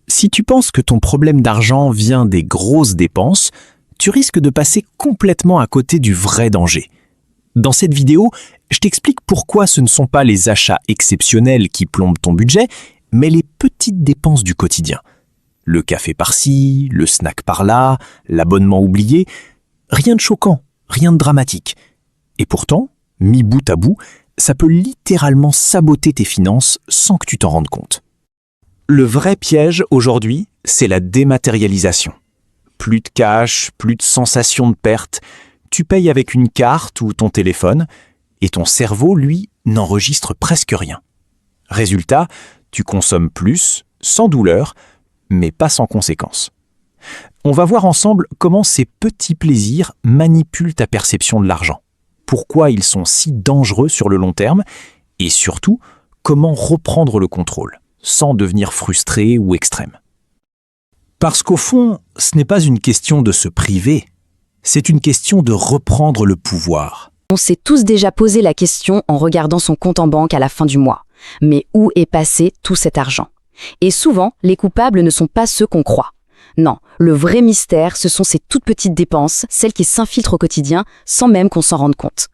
Si tu penses que ton problème d'argent vient des grosses dépenses, tu risques de passer complètement à côté du vrai danger. Dans cette vidéo, je t'explique pourquoi ce ne sont pas les achats exceptionnels qui plombent ton budget, mais les petites dépenses du quotidien. Le café par-ci, le snack par-là, l'abonnement oublié, rien de choquant, rien de dramatique. Et pourtant, mis bout à bout, ça peut littéralement saboter tes finances sans que tu t'en rendes compte. Le vrai piège aujourd'hui, c'est la dématérialisation. Plus de cash, plus de sensation de perte, tu payes avec une carte ou ton téléphone, et ton cerveau, lui, n'enregistre presque rien. Résultat, tu consommes plus, sans douleur, mais pas sans conséquences. On va voir ensemble comment ces petits plaisirs manipulent ta perception de l'argent, pourquoi ils sont si dangereux sur le long terme, et surtout, comment reprendre le contrôle, sans devenir frustré ou extrême. Parce qu'au fond, ce n'est pas une question de se priver, c'est une question de reprendre le pouvoir. On s'est tous déjà posé la question en regardant son compte en banque à la fin du mois. Mais où est passé tout cet argent ? Et souvent, les coupables ne sont pas ceux qu'on croit. Non, le vrai mystère, ce sont ces toutes petites dépenses, celles qui s'infiltrent au quotidien, sans même qu'on s'en rende compte.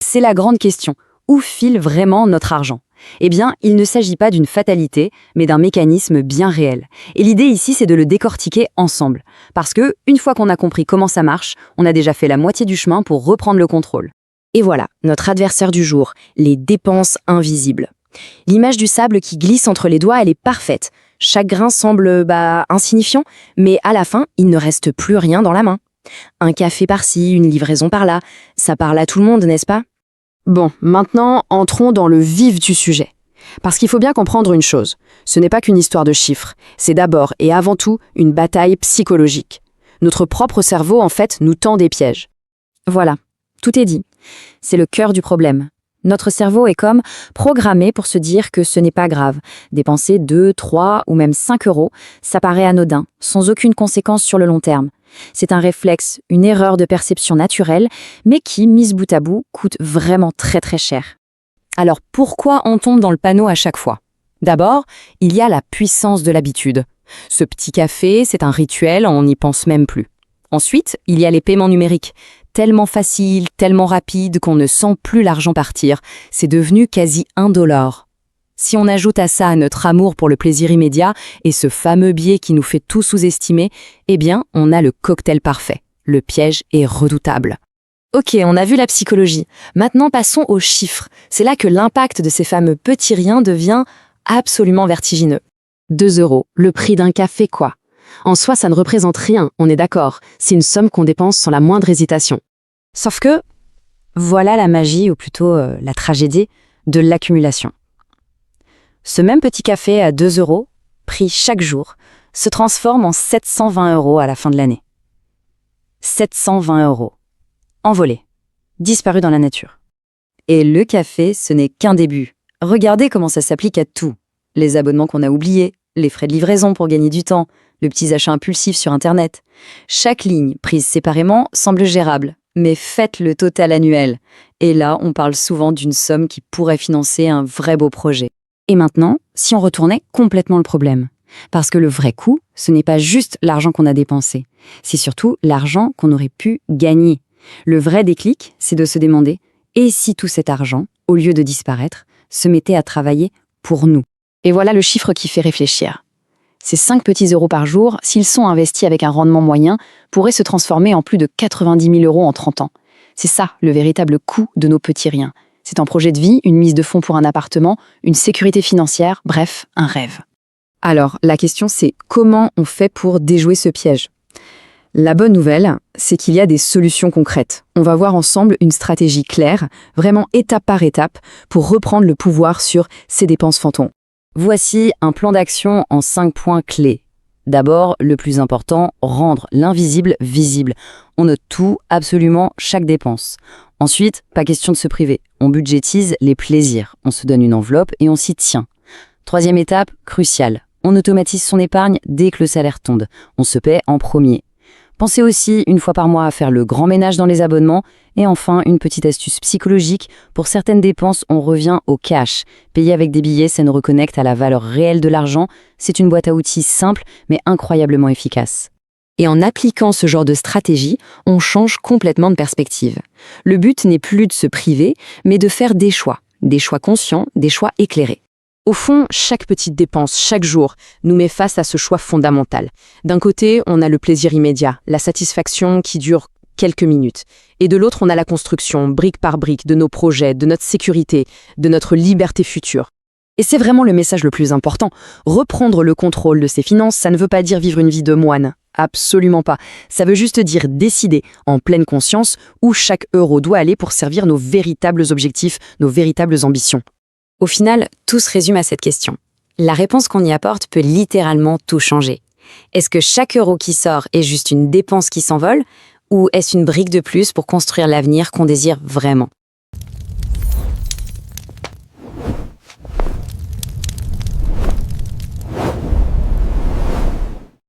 C'est la grande question. Où file vraiment notre argent ? Eh bien, il ne s'agit pas d'une fatalité, mais d'un mécanisme bien réel. Et l'idée ici, c'est de le décortiquer ensemble. Parce que, une fois qu'on a compris comment ça marche, on a déjà fait la moitié du chemin pour reprendre le contrôle. Et voilà, notre adversaire du jour, les dépenses invisibles. L'image du sable qui glisse entre les doigts, elle est parfaite. Chaque grain semble, insignifiant, mais à la fin, il ne reste plus rien dans la main. Un café par-ci, une livraison par-là, ça parle à tout le monde, n'est-ce pas ? Bon, maintenant, entrons dans le vif du sujet. Parce qu'il faut bien comprendre une chose, ce n'est pas qu'une histoire de chiffres, c'est d'abord et avant tout une bataille psychologique. Notre propre cerveau, en fait, nous tend des pièges. Voilà, tout est dit. C'est le cœur du problème. Notre cerveau est comme programmé pour se dire que ce n'est pas grave. Dépenser 2, 3 ou même 5 euros, ça paraît anodin, sans aucune conséquence sur le long terme. C'est un réflexe, une erreur de perception naturelle, mais qui, mise bout à bout, coûte vraiment très très cher. Alors pourquoi on tombe dans le panneau à chaque fois ? D'abord, il y a la puissance de l'habitude. Ce petit café, c'est un rituel, on n'y pense même plus. Ensuite, il y a les paiements numériques. Tellement facile, tellement rapide qu'on ne sent plus l'argent partir. C'est devenu quasi indolore. Si on ajoute à ça notre amour pour le plaisir immédiat et ce fameux biais qui nous fait tout sous-estimer, eh bien, on a le cocktail parfait. Le piège est redoutable. Ok, on a vu la psychologie. Maintenant, passons aux chiffres. C'est là que l'impact de ces fameux petits riens devient absolument vertigineux. 2 euros, le prix d'un café quoi ? En soi, ça ne représente rien, on est d'accord. C'est une somme qu'on dépense sans la moindre hésitation. Sauf que, voilà la magie, ou plutôt la tragédie, de l'accumulation. Ce même petit café à 2 euros, pris chaque jour, se transforme en 720 euros à la fin de l'année. 720 euros. Envolés. Disparus dans la nature. Et le café, ce n'est qu'un début. Regardez comment ça s'applique à tout. Les abonnements qu'on a oubliés, les frais de livraison pour gagner du temps, le petit achat impulsif sur Internet. Chaque ligne, prise séparément, semble gérable, mais faites le total annuel. Et là, on parle souvent d'une somme qui pourrait financer un vrai beau projet. Et maintenant, si on retournait complètement le problème. Parce que le vrai coût, ce n'est pas juste l'argent qu'on a dépensé, c'est surtout l'argent qu'on aurait pu gagner. Le vrai déclic, c'est de se demander, et si tout cet argent, au lieu de disparaître, se mettait à travailler pour nous ? Et voilà le chiffre qui fait réfléchir. Ces 5 petits euros par jour, s'ils sont investis avec un rendement moyen, pourraient se transformer en plus de 90 000 euros en 30 ans. C'est ça, le véritable coût de nos petits riens. C'est un projet de vie, une mise de fonds pour un appartement, une sécurité financière, bref, un rêve. Alors, la question c'est comment on fait pour déjouer ce piège ? La bonne nouvelle, c'est qu'il y a des solutions concrètes. On va voir ensemble une stratégie claire, vraiment étape par étape, pour reprendre le pouvoir sur ces dépenses fantômes. Voici un plan d'action en 5 points clés. D'abord, le plus important, rendre l'invisible visible. On note tout, absolument chaque dépense. Ensuite, pas question de se priver. On budgétise les plaisirs. On se donne une enveloppe et on s'y tient. Troisième étape, cruciale. On automatise son épargne dès que le salaire tombe. On se paie en premier. Pensez aussi une fois par mois à faire le grand ménage dans les abonnements. Et enfin, une petite astuce psychologique. Pour certaines dépenses, on revient au cash. Payer avec des billets, ça nous reconnecte à la valeur réelle de l'argent. C'est une boîte à outils simple, mais incroyablement efficace. Et en appliquant ce genre de stratégie, on change complètement de perspective. Le but n'est plus de se priver, mais de faire des choix conscients, des choix éclairés. Au fond, chaque petite dépense, chaque jour, nous met face à ce choix fondamental. D'un côté, on a le plaisir immédiat, la satisfaction qui dure quelques minutes. Et de l'autre, on a la construction, brique par brique, de nos projets, de notre sécurité, de notre liberté future. Et c'est vraiment le message le plus important. Reprendre le contrôle de ses finances, ça ne veut pas dire vivre une vie de moine. Absolument pas. Ça veut juste dire décider, en pleine conscience, où chaque euro doit aller pour servir nos véritables objectifs, nos véritables ambitions. Au final, tout se résume à cette question. La réponse qu'on y apporte peut littéralement tout changer. Est-ce que chaque euro qui sort est juste une dépense qui s'envole, ou est-ce une brique de plus pour construire l'avenir qu'on désire vraiment ?